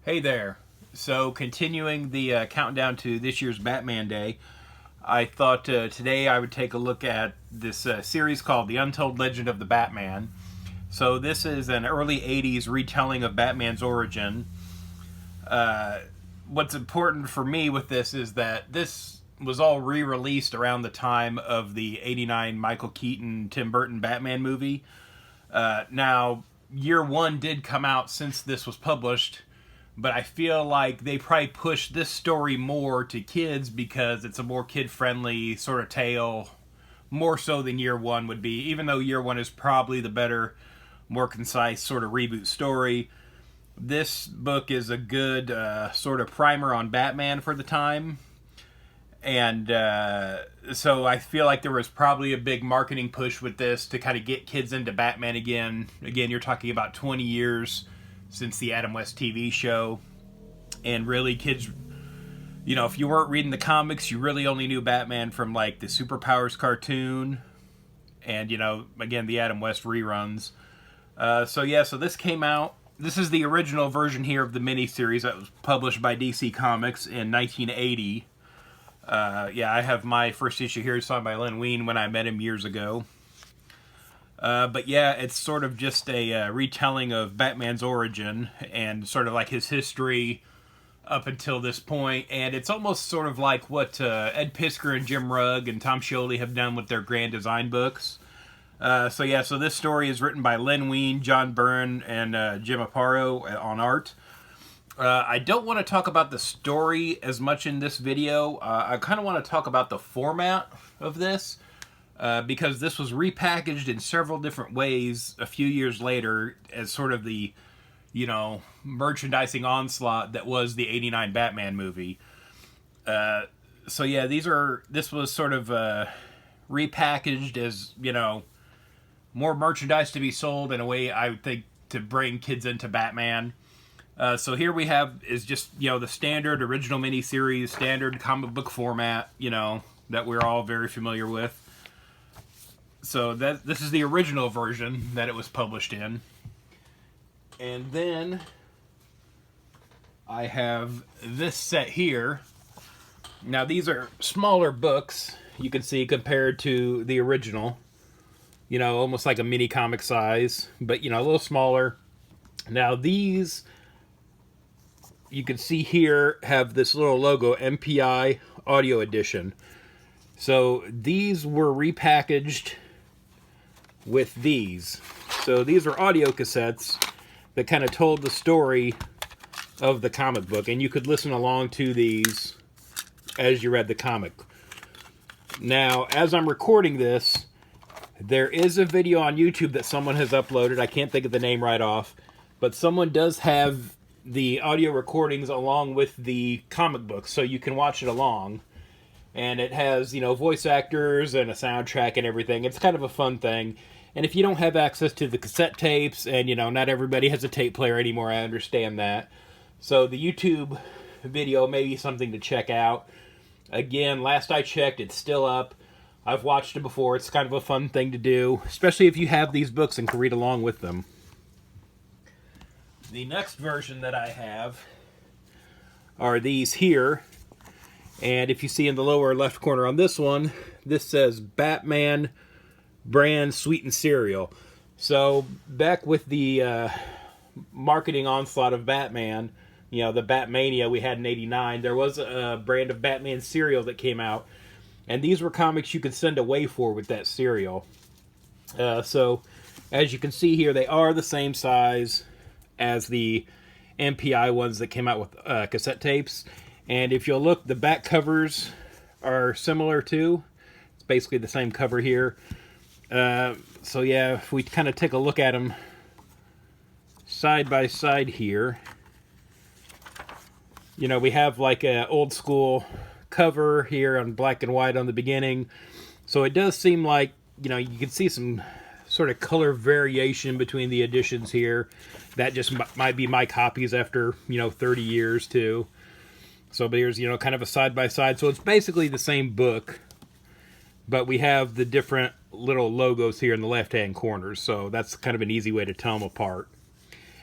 Hey there. So, continuing the countdown to this year's Batman Day, I thought today I would take a look at this series called The Untold Legend of the Batman. So, this is an early 80s retelling of Batman's origin. What's important for me with this is that this was all re-released around the time of the 89 Michael Keaton, Tim Burton Batman movie. Now, year one did come out since this was published, but I feel like they probably pushed this story more to kids because it's a more kid-friendly sort of tale, more so than year one would be, even though year one is probably the better, more concise sort of reboot story. This book is a good sort of primer on Batman for the time. And so I feel like there was probably a big marketing push with this to kind of get kids into Batman again. Again, you're talking about 20 years since the Adam West TV show. And really, kids, you know, if you weren't reading the comics, you really only knew Batman from, like, the Superpowers cartoon. And, you know, again, the Adam West reruns. So this came out. This is the original version here of the miniseries that was published by DC Comics in 1980. I have my first issue here, signed by Len Wein when I met him years ago. But yeah, it's sort of just a retelling of Batman's origin and sort of like his history up until this point. And it's almost sort of like what Ed Piskor and Jim Rugg and Tom Scioli have done with their Grand Design books. So this story is written by Len Wein, John Byrne, and Jim Aparo on art. I don't want to talk about the story as much in this video. I kind of want to talk about the format of this. Because this was repackaged in several different ways a few years later as sort of the, you know, merchandising onslaught that was the 89 Batman movie. This was sort of repackaged as, you know, more merchandise to be sold in a way I would think to bring kids into Batman. So here we have is just, you know, the standard original miniseries, standard comic book format, you know, that we're all very familiar with. So this is the original version that it was published in. And then I have this set here. Now these are smaller books, you can see, compared to the original. You know, almost like a mini comic size, but, you know, a little smaller. Now these, you can see here, have this little logo, MPI Audio Edition. So these were repackaged with these. So these are audio cassettes that kind of told the story of the comic book, and you could listen along to these as you read the comic. Now, as I'm recording this, there is a video on YouTube that someone has uploaded. I can't think of the name right off, but someone does have the audio recordings along with the comic book, so you can watch it along. And it has, you know, voice actors and a soundtrack and everything. It's kind of a fun thing. And if you don't have access to the cassette tapes, and, you know, not everybody has a tape player anymore, I understand that. So the YouTube video may be something to check out. Again, last I checked, it's still up. I've watched it before. It's kind of a fun thing to do, especially if you have these books and can read along with them. The next version that I have are these here. And if you see in the lower left corner on this one, this says Batman Brand Sweetened Cereal. So back with the marketing onslaught of Batman, you know, the Batmania we had in 89, there was a brand of Batman cereal that came out. And these were comics you could send away for with that cereal. So as you can see here, they are the same size as the MPI ones that came out with cassette tapes. And if you'll look, the back covers are similar too. It's basically the same cover here. If we kind of take a look at them side by side here, you know, we have like a old school cover here on black and white on the beginning. So it does seem like, you know, you can see some sort of color variation between the editions here. That just might be my copies after, you know, 30 years too. So here's, you know, kind of a side-by-side. So it's basically the same book, but we have the different little logos here in the left-hand corners. So that's kind of an easy way to tell them apart.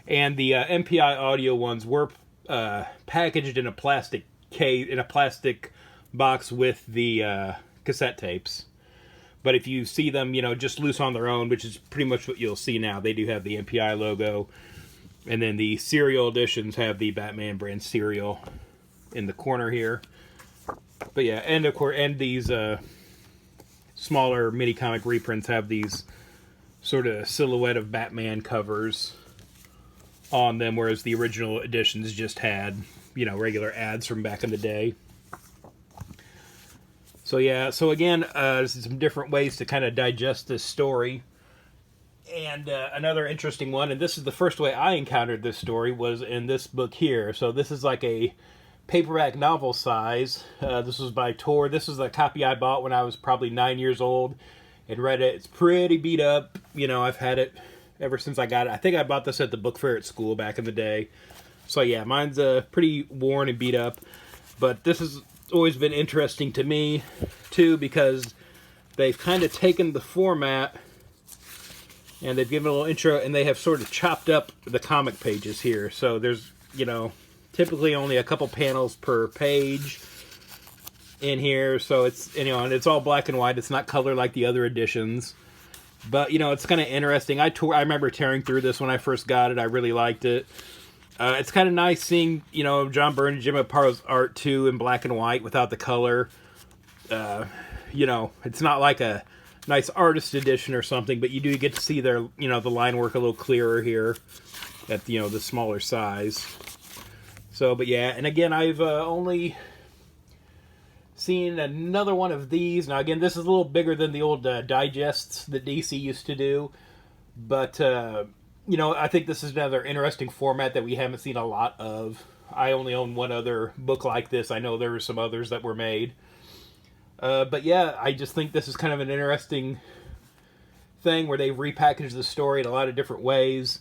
And the MPI audio ones were packaged in a plastic case, in a plastic box with the cassette tapes. But if you see them, you know, just loose on their own, which is pretty much what you'll see now, they do have the MPI logo. And then the serial editions have the Batman brand serial in the corner here. But yeah, and of course, and these smaller mini comic reprints have these sort of silhouette of Batman covers on them, whereas the original editions just had, you know, regular ads from back in the day. So yeah, so again, some different ways to kind of digest this story. And another interesting one, and this is the first way I encountered this story, was in this book here. So this is like a paperback novel size. This was by Tor. This is the copy I bought when I was probably 9 years old and read it. It's pretty beat up. You know, I've had it ever since I got it. I think I bought this at the book fair at school back in the day. So yeah, mine's pretty worn and beat up. But this has always been interesting to me, too, because they've kind of taken the format and they've given a little intro, and they have sort of chopped up the comic pages here. So there's, you know, typically only a couple panels per page in here. So it's, you know, and it's all black and white. It's not color like the other editions. But, you know, it's kind of interesting. I remember tearing through this when I first got it. I really liked it. It's kind of nice seeing, you know, John Byrne and Jim Apato's art, too, in black and white without the color. You know, it's not like a nice artist edition or something, but you do get to see their, you know, the line work a little clearer here at, you know, the smaller size. So, but yeah, and again, I've only seen another one of these. Now, again, this is a little bigger than the old digests that DC used to do, but, you know, I think this is another interesting format that we haven't seen a lot of. I only own one other book like this. I know there were some others that were made. But yeah, I just think this is kind of an interesting thing where they've repackaged the story in a lot of different ways.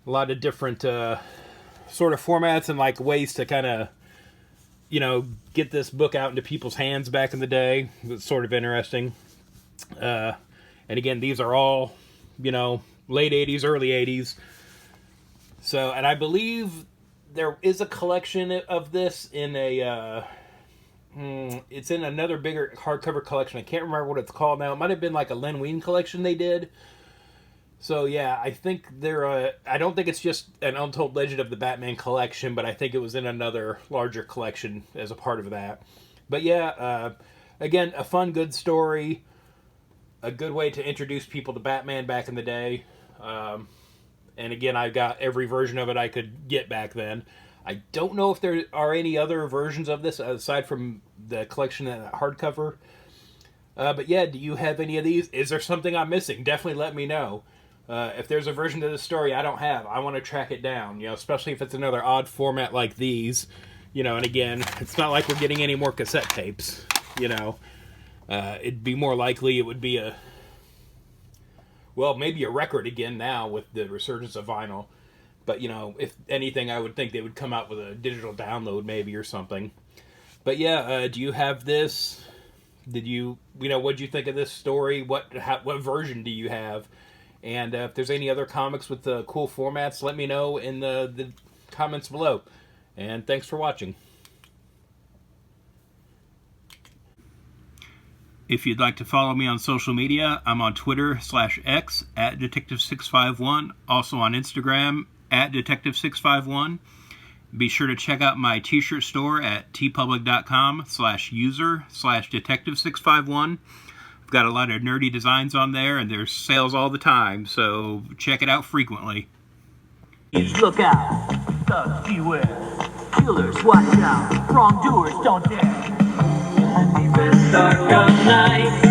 A lot of different sort of formats and like ways to kind of, you know, get this book out into people's hands back in the day. It's sort of interesting. And again, these are all, you know, late 80s, early 80s. So, and I believe there is a collection of this in a... it's in another bigger hardcover collection. I can't remember what it's called now. It might have been like a Len Wein collection they did. So yeah, I think they're... I don't think it's just an Untold Legend of the Batman collection, but I think it was in another larger collection as a part of that. But yeah, again, a fun, good story. A good way to introduce people to Batman back in the day. And again, I got every version of it I could get back then. I don't know if there are any other versions of this aside from the collection and hardcover. But yeah, do you have any of these? Is there something I'm missing? Definitely let me know. If there's a version of the story I don't have, I want to track it down. You know, especially if it's another odd format like these. You know, and again, it's not like we're getting any more cassette tapes. You know, it'd be more likely it would be a... Well, maybe a record again now with the resurgence of vinyl. But, you know, if anything, I would think they would come out with a digital download maybe or something. But yeah, do you have this? Did you know, what did you think of this story? What version do you have? And if there's any other comics with cool formats, let me know in the comments below. And thanks for watching. If you'd like to follow me on social media, I'm on Twitter/X at Detective651, also on Instagram at Detective651. Be sure to check out my t-shirt store at tpublic.com/user/Detective651. I've got a lot of nerdy designs on there, and there's sales all the time, so check it out frequently. Look out, thugs beware, killers watch out, wrongdoers don't dare. Dark of night.